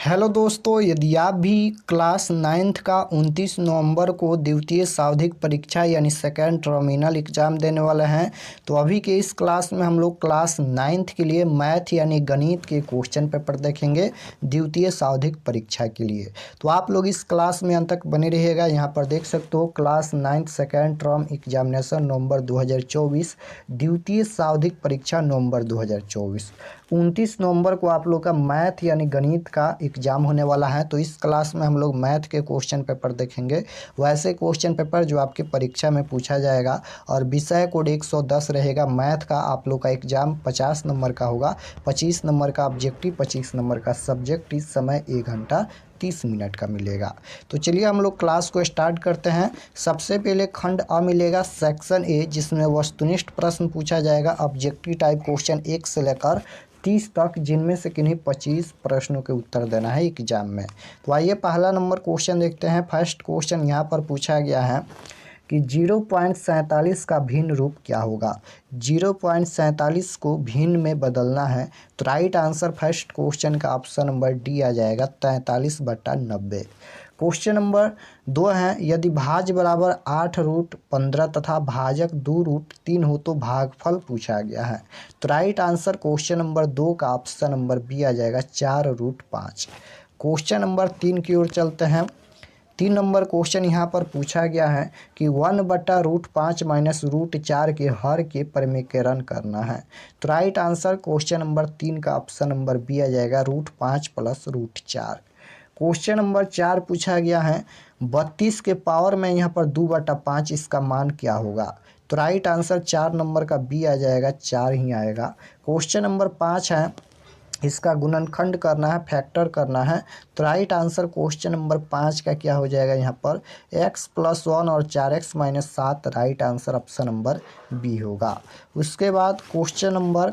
Hello दोस्तों, यदि आप भी क्लास नाइन्थ का 29 नवंबर को द्वितीय सावधिक परीक्षा यानी सेकेंड टर्मिनल एग्ज़ाम देने वाले हैं तो अभी के इस क्लास में हम लोग क्लास नाइन्थ के लिए मैथ यानी गणित के क्वेश्चन पेपर देखेंगे द्वितीय सावधिक परीक्षा के लिए। तो आप लोग इस क्लास में अंत तक बने रहिएगा। यहाँ पर देख सकते हो class ninth second term examination नवंबर 2024, द्वितीय सावधिक परीक्षा नवंबर 2024। 29 नवंबर को आप लोग का मैथ यानी गणित का एग्ज़ाम होने वाला है। तो इस क्लास में हम लोग मैथ के क्वेश्चन पेपर देखेंगे, वैसे क्वेश्चन पेपर जो आपके परीक्षा में पूछा जाएगा। और विषय कोड 110 रहेगा। मैथ का आप लोग का एग्ज़ाम 50 नंबर का होगा, 25 नंबर का ऑब्जेक्टिव, 25 नंबर का सब्जेक्ट। इस समय 1 घंटा 30 मिनट का मिलेगा। तो चलिए हम लोग क्लास को स्टार्ट करते हैं। सबसे पहले खंड अ मिलेगा, सेक्शन ए, जिसमें वस्तुनिष्ठ प्रश्न पूछा जाएगा, ऑब्जेक्टिव टाइप क्वेश्चन 1 से लेकर 30 तक, जिनमें से किन्हीं 25 प्रश्नों के उत्तर देना है एग्जाम में। तो आइए पहला नंबर क्वेश्चन देखते हैं। फर्स्ट क्वेश्चन यहाँ पर पूछा गया है कि 0.47 का भिन्न रूप क्या होगा। 0.47 को भिन्न में बदलना है तो राइट आंसर फर्स्ट क्वेश्चन का ऑप्शन नंबर डी आ जाएगा, 43/90। क्वेश्चन नंबर 2 है, यदि भाज्य बराबर 8√15 तथा भाजक 2√3 हो तो भागफल पूछा गया है। तो राइट आंसर क्वेश्चन नंबर 2 का ऑप्शन नंबर बी आ जाएगा, 4√5। क्वेश्चन नंबर 3 की ओर चलते हैं। 3 नंबर क्वेश्चन यहाँ पर पूछा गया है कि 1/√5 माइनस √4 के हर के परिमेयकरण करना है। तो राइट आंसर क्वेश्चन नंबर 3 का ऑप्शन नंबर बी आ जाएगा, √5 + √4। क्वेश्चन नंबर 4 पूछा गया है, 32 के पावर में यहाँ पर 2/5, इसका मान क्या होगा। तो राइट आंसर 4 नंबर का बी आ जाएगा, 4 ही आएगा। क्वेश्चन नंबर 5 है, इसका गुणनखंड करना है, फैक्टर करना है। तो राइट आंसर क्वेश्चन नंबर 5 का क्या हो जाएगा, यहाँ पर x + 1 और 4x - 7। Right answer option number B होगा। उसके बाद क्वेश्चन नंबर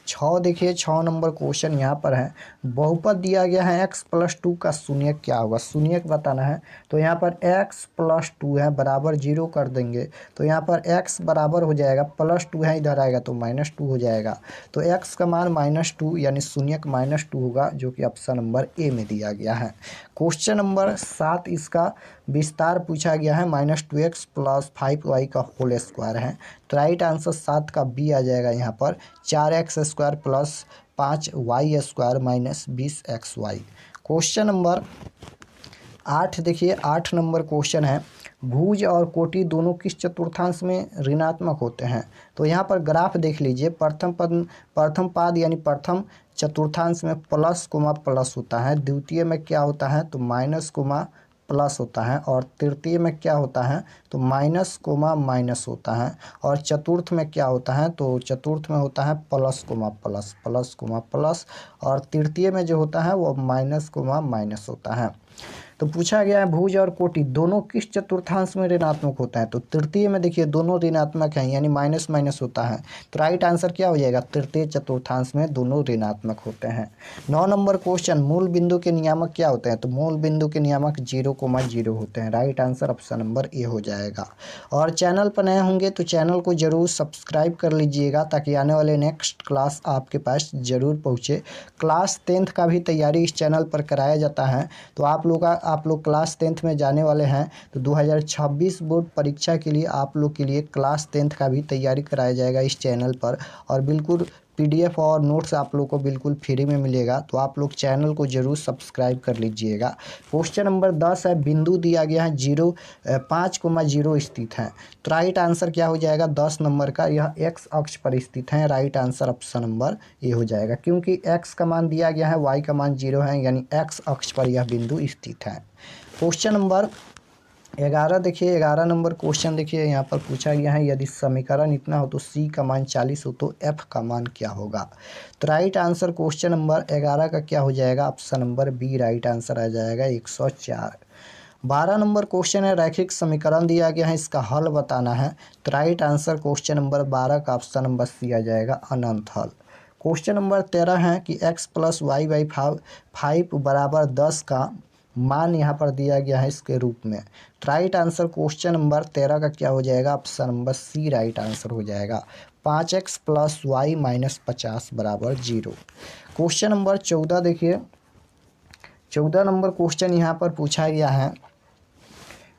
6 देखिए, 6 नंबर क्वेश्चन यहाँ पर है, बहुपद दिया गया है x + 2 का शून्यक क्या होगा, शून्यक बताना है। तो यहाँ पर x + 2 है बराबर 0 कर देंगे। तो यहाँ पर x बराबर हो जाएगा, +2 है इधर आएगा तो -2 हो जाएगा। तो x का मान -2 यानी शून्यक -2 होगा, जो कि ऑप्शन नंबर ए में दिया गया है। क्वेश्चन नंबर 7, इसका विस्तार पूछा गया है, -2x + 5y का होल स्क्वायर है। तो राइट आंसर 7 का बी आ जाएगा, यहाँ पर 4x² + 5y² - 20xy। Question number 8 देखिए, 8 नंबर क्वेश्चन है, भुज और कोटि दोनों किस चतुर्थांश में ऋणात्मक होते हैं। तो यहाँ पर ग्राफ देख लीजिए, प्रथम पाद यानी प्रथम चतुर्थांश में प्लस कोमा प्लस होता है, द्वितीय में क्या होता है तो माइनस कोमा प्लस होता है, और तृतीय में क्या होता है तो माइनस कोमा माइनस होता है, और चतुर्थ में क्या होता है तो चतुर्थ में होता है plus coma plus, plus coma plus, और तृतीय में जो होता है वो माइनस कोमा माइनस होता है। तो पूछा गया है भुज और कोटि दोनों किस चतुर्थांश में ऋणात्मक होता है। तो तृतीय में देखिए दोनों ऋणात्मक हैं, यानी माइनस माइनस होता है। तो राइट आंसर क्या हो जाएगा, तृतीय चतुर्थांश में दोनों ऋणात्मक होते हैं। 9 नंबर क्वेश्चन, मूल बिंदु के नियामक क्या होते हैं। तो मूल बिंदु के नियामक 0,0 होते हैं। Right answer option number A हो जाएगा। और चैनल पर नए होंगे तो चैनल को जरूर सब्सक्राइब कर लीजिएगा, ताकि आने वाले नेक्स्ट क्लास आपके पास जरूर पहुँचे। क्लास 10th का भी तैयारी इस चैनल पर कराया जाता है। तो आप लोग क्लास 10th में जाने वाले हैं तो 2026 बोर्ड परीक्षा के लिए आप लोग के लिए क्लास 10th का भी तैयारी कराया जाएगा इस चैनल पर। और बिल्कुल PDF और नोट्स आप लोग को बिल्कुल फ्री में मिलेगा। तो आप लोग चैनल को जरूर सब्सक्राइब कर लीजिएगा। क्वेश्चन नंबर 10 है, बिंदु दिया गया है 5,0 स्थित है। तो राइट आंसर क्या हो जाएगा 10 नंबर का, यह x अक्ष पर स्थित है। Right answer option number A हो जाएगा, क्योंकि x का मान दिया गया है, y का मान 0 है, यानी x अक्ष पर यह बिंदु स्थित है। क्वेश्चन नंबर 11 देखिए, 11 नंबर क्वेश्चन देखिए, यहाँ पर पूछा गया है, यदि समीकरण इतना हो तो c का मान 40 हो तो f का मान क्या होगा। तो राइट आंसर क्वेश्चन नंबर 11 का क्या हो जाएगा, option number B right answer आ जाएगा, 104। 12 नंबर क्वेश्चन है, रैखिक समीकरण दिया गया है, इसका हल बताना है। तो राइट आंसर क्वेश्चन नंबर 12 का ऑप्शन नंबर सी आ जाएगा, अनंत हल। क्वेश्चन नंबर 13 है कि x + y/5 बराबर 10 का मान यहाँ पर दिया गया है इसके रूप में। तो राइट आंसर क्वेश्चन नंबर 13 का क्या हो जाएगा, option number C right answer हो जाएगा, 5x + y - 50 बराबर 0। क्वेश्चन नंबर 14 देखिए, 14 नंबर क्वेश्चन यहाँ पर पूछा गया है,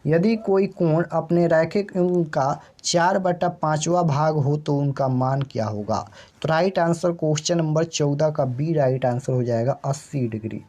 यदि कोई कोण अपने रैखिक अंग का 4/5वां भाग हो तो उनका मान क्या होगा। तो राइट आंसर क्वेश्चन नंबर 14 का बी राइट आंसर हो जाएगा 80 डिग्री।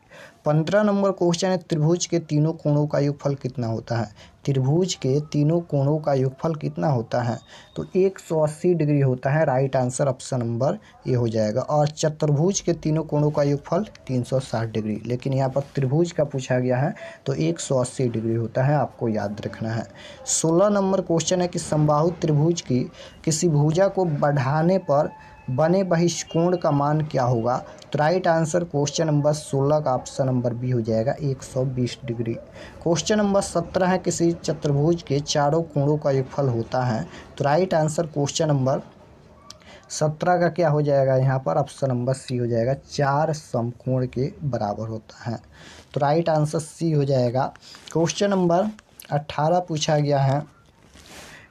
15 नंबर क्वेश्चन है, त्रिभुज के तीनों कोणों का योगफल कितना होता है। त्रिभुज के तीनों कोणों का योगफल कितना होता है, तो 180 डिग्री होता है। Right answer option number A हो जाएगा। और चतुर्भुज के तीनों कोणों का योगफल 360 डिग्री, लेकिन यहाँ पर त्रिभुज का पूछा गया है तो 180 डिग्री होता है, आपको याद रखना है। 16 नंबर क्वेश्चन है कि समबाहु त्रिभुज की किसी भुजा को बढ़ाने पर बने बहिष्कोण का मान क्या होगा। तो राइट आंसर क्वेश्चन नंबर 16 का ऑप्शन नंबर बी हो जाएगा 120 डिग्री। क्वेश्चन नंबर 17 है, किसी चतुर्भुज के चारों कोणों का योगफल होता है। तो राइट आंसर क्वेश्चन नंबर 17 का क्या हो जाएगा, यहाँ पर ऑप्शन नंबर सी हो जाएगा, 4 समकोण के बराबर होता है। तो राइट आंसर सी हो जाएगा। क्वेश्चन नंबर 18 पूछा गया है,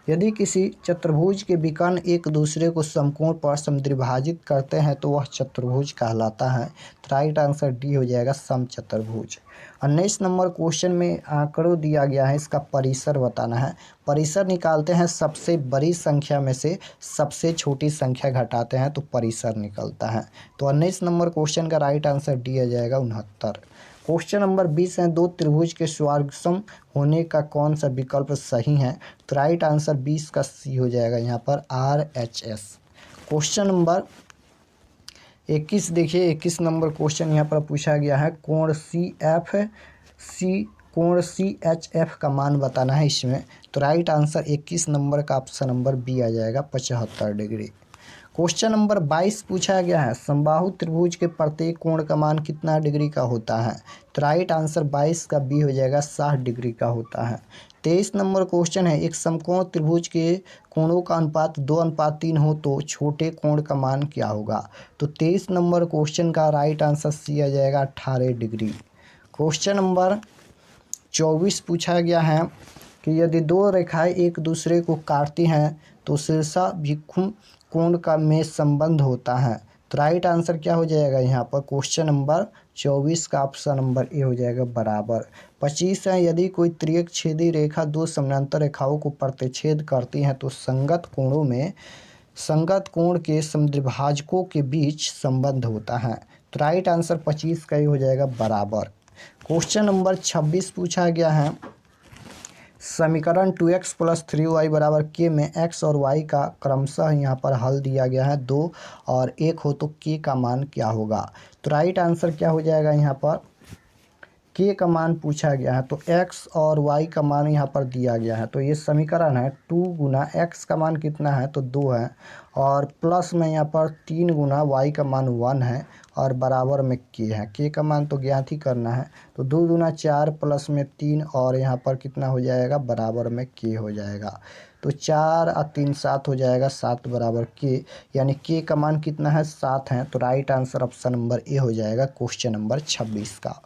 यदि किसी चतुर्भुज के विकर्ण एक दूसरे को समकोण पर समद्विभाजित करते हैं तो वह चतुर्भुज कहलाता है। तो राइट आंसर डी हो जाएगा, समचतुर्भुज। 19 नंबर क्वेश्चन में आंकड़ों दिया गया है, इसका परिसर बताना है। परिसर निकालते हैं, सबसे बड़ी संख्या में से सबसे छोटी संख्या घटाते हैं तो परिसर निकलता है। तो 19 नंबर क्वेश्चन का राइट आंसर डी आ जाएगा, 69। क्वेश्चन नंबर 20 है, दो त्रिभुज के स्वर्गसम होने का कौन सा विकल्प सही है। तो राइट आंसर 20 का सी हो जाएगा, यहाँ पर RHS। क्वेश्चन नंबर 21 देखिए, 21 नंबर क्वेश्चन यहाँ पर पूछा गया है, कोण CHF का मान बताना है इसमें। तो राइट आंसर 21 नंबर का ऑप्शन नंबर बी आ जाएगा, 75 डिग्री। क्वेश्चन नंबर 22 पूछा गया है, समबाहु त्रिभुज के प्रत्येक कोण का मान कितना डिग्री का होता है। तो राइट आंसर 22 का बी हो जाएगा, 60 डिग्री का होता है। 23 नंबर क्वेश्चन है, एक समकोण त्रिभुज के कोणों का अनुपात 2:3 हो तो छोटे कोण का मान क्या होगा। तो 23 नंबर क्वेश्चन का राइट आंसर सी आ जाएगा, 18 डिग्री। क्वेश्चन नंबर 24 पूछा गया है कि यदि दो रेखाएं एक दूसरे को काटती हैं तो शीर्षाभिमुख कोण का में संबंध होता है। तो राइट आंसर क्या हो जाएगा, यहाँ पर क्वेश्चन नंबर 24 का ऑप्शन नंबर ए हो जाएगा, बराबर। 25 है, यदि कोई त्रियक छेदी रेखा दो समानांतर रेखाओं को प्रतिच्छेद करती है तो संगत कोण के समद्विभाजकों के बीच संबंध होता है। तो राइट आंसर 25 का ही हो जाएगा, बराबर। क्वेश्चन नंबर 26 पूछा गया है, समीकरण 2x + 3y = k में x और y का क्रमशः यहाँ पर हल दिया गया है 2 और 1 हो तो k का मान क्या होगा। तो राइट आंसर क्या हो जाएगा, यहाँ पर k का मान पूछा गया है। तो x और y का मान यहाँ पर दिया गया है, तो ये समीकरण है 2 गुना x का मान कितना है तो 2 है, और प्लस में यहाँ पर 3 गुना y का मान 1 है, और बराबर में k है। k का मान तो ज्ञात ही करना है, तो 2 दूना 4 प्लस में 3 और यहाँ पर कितना हो जाएगा, बराबर में k हो जाएगा। तो 4 और 3 7 हो जाएगा, 7 बराबर k, यानी k का मान कितना है, 7 है। तो right answer option number A हो जाएगा, क्वेश्चन नंबर 26 का।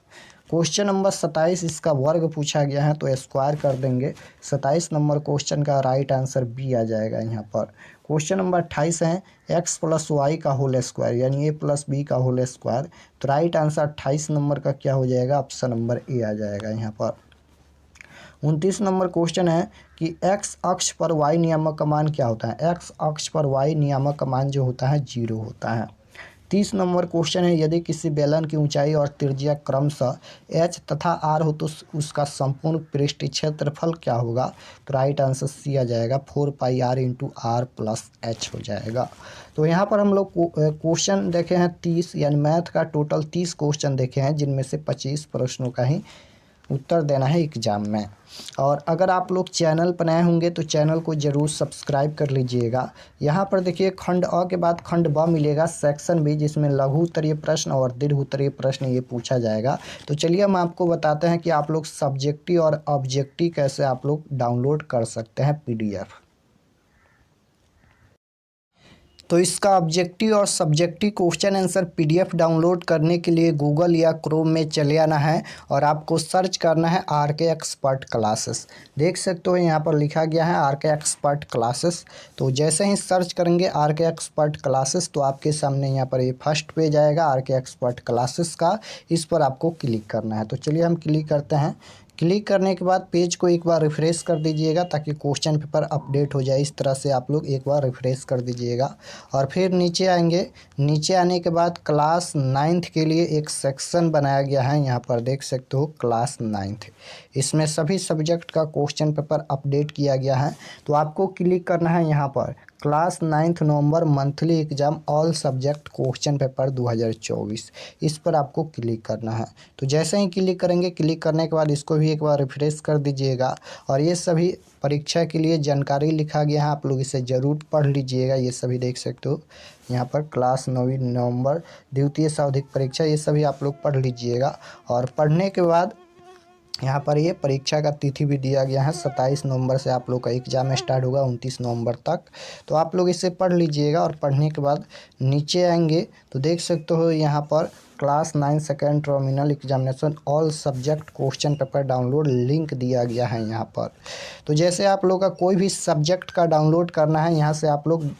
क्वेश्चन नंबर 27, इसका वर्ग पूछा गया है तो स्क्वायर कर देंगे। 27 नंबर क्वेश्चन का राइट आंसर बी आ जाएगा यहाँ पर। क्वेश्चन नंबर 28 है, x + y का होल स्क्वायर यानी a + b का होल स्क्वायर। तो राइट आंसर 28 नंबर का क्या हो जाएगा, ऑप्शन नंबर ए आ जाएगा यहाँ पर। 29 नंबर क्वेश्चन है कि x अक्ष पर y नियामक का मान क्या होता है। x अक्ष पर y नियामक का मान जो होता है 0 होता है। 30 नंबर क्वेश्चन है, यदि किसी बेलन की ऊंचाई और त्रिज्या क्रमशः h तथा r हो तो उसका संपूर्ण पृष्ठ क्षेत्रफल क्या होगा। तो राइट आंसर सी आ जाएगा, 4πr × r + h हो जाएगा। तो यहाँ पर हम लोग क्वेश्चन देखे हैं 30, यानी मैथ का टोटल 30 क्वेश्चन देखे हैं, जिनमें से 25 प्रश्नों का ही उत्तर देना है एग्जाम में। और अगर आप लोग चैनल पर नए होंगे तो चैनल को ज़रूर सब्सक्राइब कर लीजिएगा। यहाँ पर देखिए, खंड अ के बाद खंड ब मिलेगा, सेक्शन बी, जिसमें लघु उत्तरीय प्रश्न और दीर्घ उत्तरीय प्रश्न ये पूछा जाएगा। तो चलिए हम आपको बताते हैं कि आप लोग सब्जेक्टिव और ऑब्जेक्टिव कैसे आप लोग डाउनलोड कर सकते हैं PDF। तो इसका ऑब्जेक्टिव और subjective question answer PDF download करने के लिए गूगल या क्रोम में चले आना है और आपको सर्च करना है आर के एक्सपर्ट क्लासेस। देख सकते हो यहाँ पर लिखा गया है आर के एक्सपर्ट क्लासेस। तो जैसे ही सर्च करेंगे आर के एक्सपर्ट क्लासेस तो आपके सामने यहाँ पर ये फर्स्ट पेज आएगा आर के एक्सपर्ट क्लासेस का। इस पर आपको क्लिक करना है। तो चलिए हम क्लिक करते हैं। क्लिक करने के बाद पेज को एक बार रिफ़्रेश कर दीजिएगा ताकि क्वेश्चन पेपर अपडेट हो जाए। इस तरह से आप लोग एक बार रिफ़्रेश कर दीजिएगा और फिर नीचे आएंगे। नीचे आने के बाद क्लास 9th के लिए एक सेक्शन बनाया गया है। यहाँ पर देख सकते हो क्लास 9th, इसमें सभी सब्जेक्ट का क्वेश्चन पेपर अपडेट किया गया है। तो आपको क्लिक करना है यहाँ पर क्लास 9th नवंबर monthly exam all subject question paper 2024, इस पर आपको क्लिक करना है। तो जैसे ही क्लिक करेंगे, क्लिक करने के बाद इसको भी एक बार रिफ्रेश कर दीजिएगा और ये सभी परीक्षा के लिए जानकारी लिखा गया है, आप लोग इसे ज़रूर पढ़ लीजिएगा। ये सभी देख सकते हो यहाँ पर क्लास 9 नवंबर द्वितीय सावधिक परीक्षा, ये सभी आप लोग पढ़ लीजिएगा। और पढ़ने के बाद यहाँ पर ये परीक्षा का तिथि भी दिया गया है, 27 नवंबर से आप लोग का एग्ज़ाम स्टार्ट होगा 29 नवंबर तक। तो आप लोग इसे पढ़ लीजिएगा और पढ़ने के बाद नीचे आएंगे तो देख सकते हो यहाँ पर class 9 second terminal examination all subject question paper download link दिया गया है यहाँ पर। तो जैसे आप लोग का कोई भी सब्जेक्ट का डाउनलोड करना है, यहाँ से आप लोग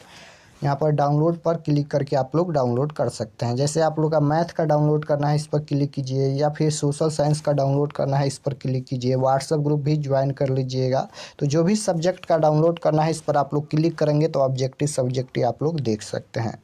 यहाँ पर डाउनलोड पर क्लिक करके आप लोग डाउनलोड कर सकते हैं। जैसे आप लोग का मैथ का डाउनलोड करना है, इस पर क्लिक कीजिए, या फिर सोशल साइंस का डाउनलोड करना है, इस पर क्लिक कीजिए। व्हाट्सएप ग्रुप भी ज्वाइन कर लीजिएगा। तो जो भी सब्जेक्ट का डाउनलोड करना है इस पर आप लोग क्लिक करेंगे तो ऑब्जेक्टिव सब्जेक्टिव आप लोग देख सकते हैं।